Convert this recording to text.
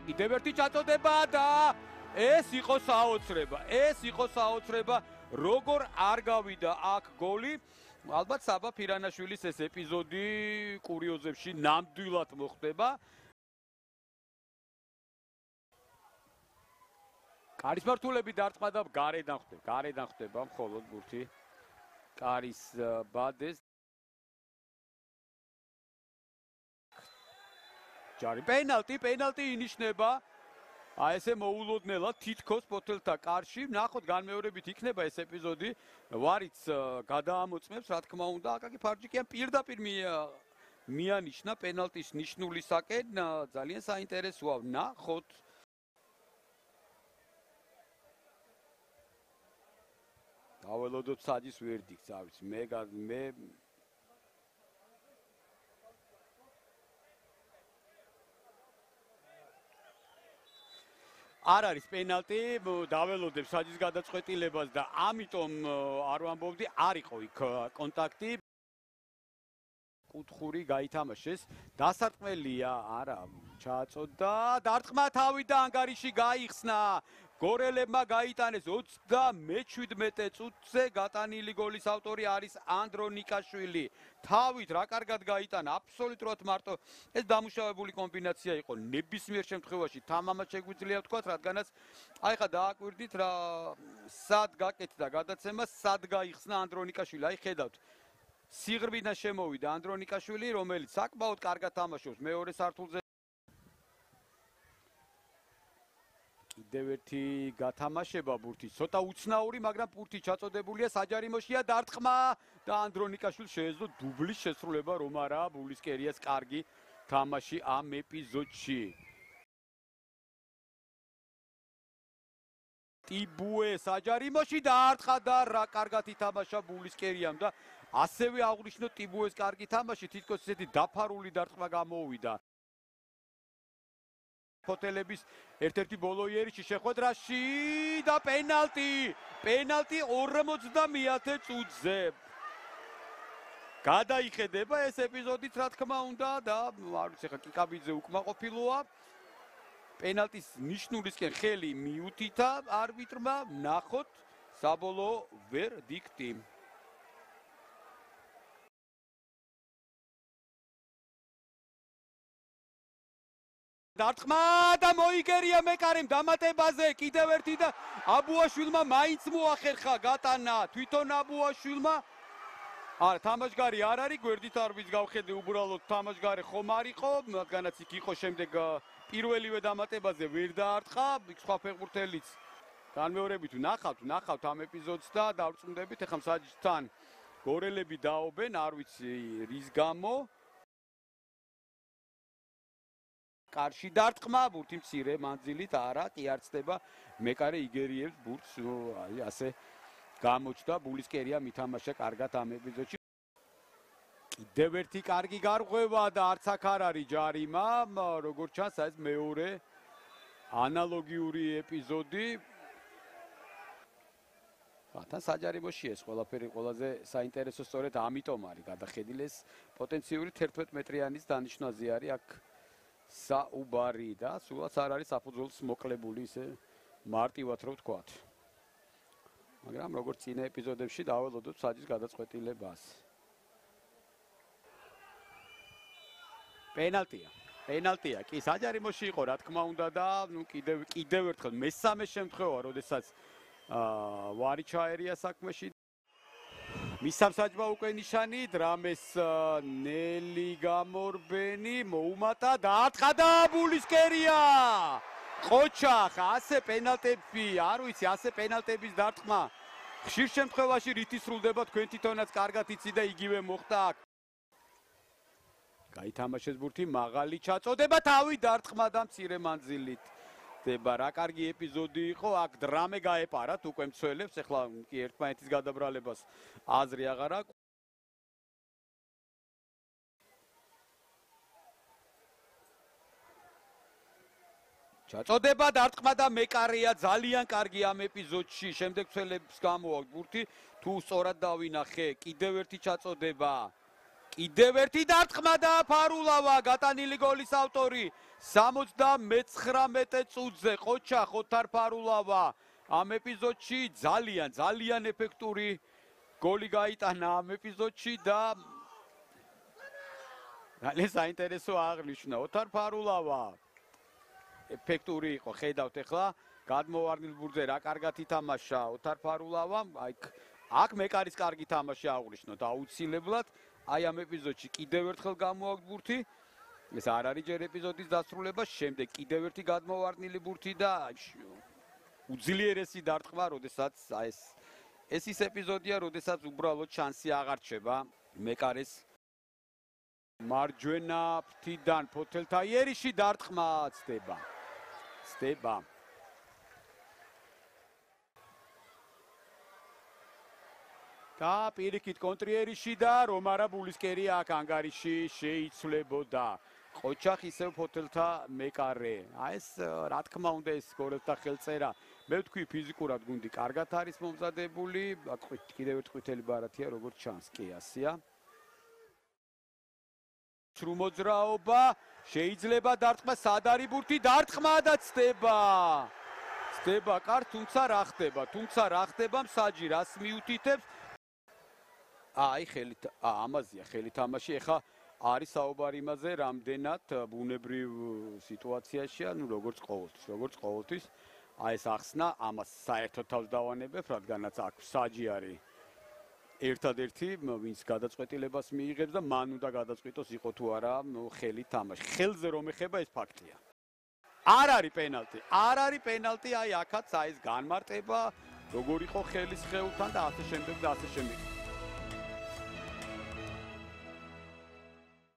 კიდევ ერთი ჩაწოდება და ეს იყო საოცრება, როგორ არ გავიდა აქ გოლი. ალბათ საბა ფირანაშვილის ეს ეპიზოდი კურიოზებში ნამდვილად მოხდება. კარის მართულები დარტყმა და გარედან ხდება მხოლოდ ბურთი. კარის ბადეს. ჯარი პენალტი ინიშნება. აი ესე მოულოდნელად თითქოს ფოთელთა კარში. ნახოთ განმეორებით იქნება ეს ეპიზოდი. ვარიც გადაამოწმებს, რა თქმა უნდა, აკაკი ფარჯიკიან პირდაპირ მიანიშნა პენალტის ნიშნულისაკენ. ძალიან საინტერესოა. ნახოთ. დაველოდოთ საჯის ვერდიქტს, არ ვიცი, მე არ არის პენალტი, დაველოდებ საჯის გადაწყვეტილებას და ამიტომ არ ვამბობდი, არ იყო იქ კონტაქტი. კუთხური გაითამაშეს, დასარტყმელია, არა, ჩააწოდა, დარტყმა თავიდან ანგარიში გაიხსნა. გორელებმა გაიტანეს 37 წუთზე გატანილი გოლის ავტორი არის ანდრონიკაშვილი. თავით რა კარგად გაიტანა, აბსოლუტურად მარტო. ეს დამუშავებული კომბინაცია იყო. ნებისმიერ შემთხვევაში თამამად შეგვიძლია ვთქვათ, რადგანაც აი ხა დააკვირდით რა სად გაკეთდა გადაცემა, სად გაიხსნა ანდრონიკაშვილი. აი ხედავთ. სიღრმიდან შემოვიდა ანდრონიკაშვილი, რომელიც საკმაოდ კარგად თამაშობს მეორე სართულზე. კიდევ ერთი გათამაშება ბურთის, ცოტა უცნაური, მაგრამ ბურთი ჩაწოდებულია, საჯარიმოშია დარტყმა და ანდრონიკაშვილს შეეძლო დუბლის შესრულება, რომ არა, ბულისკერიას კარგი თამაში ამ ეპიზოდში. ტიბუე საჯარიმოში დაარტყა და რა კარგად ითამაშა ბულისკერიამ და ასევე აღნიშნო ტიბუეს კარგი თამაში, თითქოს ისეთი დაფარული დარტყმა გამოუვიდა. ფოთელების ერთ-ერთი ბოლო იერიში შეხვედრაში და პენალტი 50 წუთზე. გადაიხედება ეს ეპიზოდიც რა თქმა უნდა და არ ვიცი ხა კიკაბიძე უკმაყოფილოა. პენალტის ნიშნულისკენ ხელი მიუთითა არბიტრმა, ნახოთ საბოლოო ვერდიქტი. დარტყმა და მოიგერია მეკარემ დამატებაზე კიდევ ერთი და აბუაშვილმა მაინც მოახერხა გატანა თვითონ აბუაშვილმა. არა, თამაშგარი არ არის, გვერდით არბის გავხედე უბრალოდ თამაშგარი ხომ არ იყო, რადგანაც იქ იყო შემდეგ პირველივე დამატებაზე ვერ დაარტყა, იქ სხვა ფეხბურთელიც განმეორებით ნახავთ ამ ეპიზოდს და დავწუნდებით ახლა საჯთან გორელები დაობენ, არ ვიცი რის გამო. კარში დარტყმა, ბურთი მცირე მანძილით არა, კი არ ცდება. მეკარე იგერიებს ბურთს, აი ასე გამოჩნდა, ბულისკერია მითამაშა კარგად ამ ეპიზოდში. კიდევ ერთი კარგი გარღვევა და არც აქ არ არის ჯარიმა, როგორც ჩანს, ეს მეორე ანალოგიური ეპიზოდი. თან საჯარიმოში ეს ყველაფერი ყველაზე საინტერესო სწორედ ამიტომ არის გადახედილი, ეს პოტენციური 11 მეტრიანის დანიშნვაზე არის აქ საუბარი და სულაც არ არის საფუძველს მოკლებული ისე მარტივად რო ვთქვათ. მაგრამ როგორც წინა ეპიზოდებში დაველოდოთ საჯის გადაწყვეტილებას. პენალტია კი საჯარიმოში იყო რა თქმა უნდა და ნუ კიდევ ერთხელ მესამე შემთხვევა, როდესაც ვარი ჩაერია საქმეში. მისამ საჯმა უკვე ნიშანი, დრამეს ნელი გამორბენი მოუმატა და ათხა და ბულისკერია. ყოჩახ, ასე პენალტები, არ ვიცი, ასე პენალტების დარტყმა. ხშირ შემთხვევაში რითი სრულდება, თქვენ თვითონაც კარგად იცით და იგივე მოხდა აქ. გაითამაშეს ბურთი, მაღალი ჩაწოდება, თავი დარტყმა და მცირე მანძილით. ხდება რა კარგი ეპიზოდი იყო, აქ დრამე გაეპარათ უკვე მცველებს, ეხლა კი ერთმანეთის გადაბრალებას აზრი აღარ აქვს. ჩაწოდება დარტყმა და მეკარეა ძალიან კარგი ამ ეპიზოდში, შემდეგ მცველებს გამოაქვს ბურთი, თუ სწორად დავინახე, კიდევ ერთი ჩაწოდება. კიდევ ერთი დარტყმა და ფარულავა გატანილი გოლის ავტორი 79 წუთზე ყოჩახ ოთარ ფარულავა ამ ეპიზოდში ძალიან ეფექტური გოლი გაიტანა ამ ეპიზოდში და ძალიან საინტერესო აღნიშნა ოთარ ფარულავა ეფექტური იყო ხედავთ ახლა გადმოვარდნილ ბურთზე რა კარგად ითამაშა ოთარ ფარულავამ აქ მეკარის კარგი თამაში აღნიშნოთ აუცილებლად აი ამ ეპიზოდში კიდევ ერთხელ გამოაქვთ ბურთი ეს არ არის ჯერ ეპიზოდის დასრულება შემდეგ კიდევ ერთი გადმოვარდნილი ბურთი და უძლიერესი დარტყმა როდესაც აი ეს ის ეპიზოდია როდესაც უბრალოდ შანსი აღარ რჩება მეკარის მარჯვენა ფრთიდან ფოთელთა იერიში დარტყმა ცდება და პირიქით კონტრიერიში და რომარა ბულისკერია აქ ანგარიში შეიცვლებოდა ყოჩახ ისევ ფოთელთა მეკარე აი ეს რა თქმა უნდა ეს გოლთა ხელწერა მე ვთქვი ფიზიკურად გუნდი კარგად არის მომზადებული კიდევ ერთ ყვითელი ბარათია როგორც ჩანს კი ასია სრუმოძრაობა შეიძლება დარტყმა სად არის ბურთი დარტყმა და ცდება კარ თუმცა რა ხდება მსაჯი რას მიუთითებს აი ხელით ამაზეა ხელი თამაში ეხა არის საუბარი იმაზე რამდენად ბუნებრივ სიტუაციაშია ნუ როგორც ყოველთვის აი ეს ახსნა ამას საერთოდ თავს დავანებებ რადგანაც აქ მსაჯი არის ერთადერთი ვინც გადაწყვეტილებას მიიღებს და მან უნდა გადაწყვიტოს იყო თუ არა ხელი თამაში ხელზე რომ ეხება ეს ფაქტია არ არის პენალტი აი აქაც აი ეს განმარტება როგორ იყო ხელის ხეულთან და ასე შემდეგ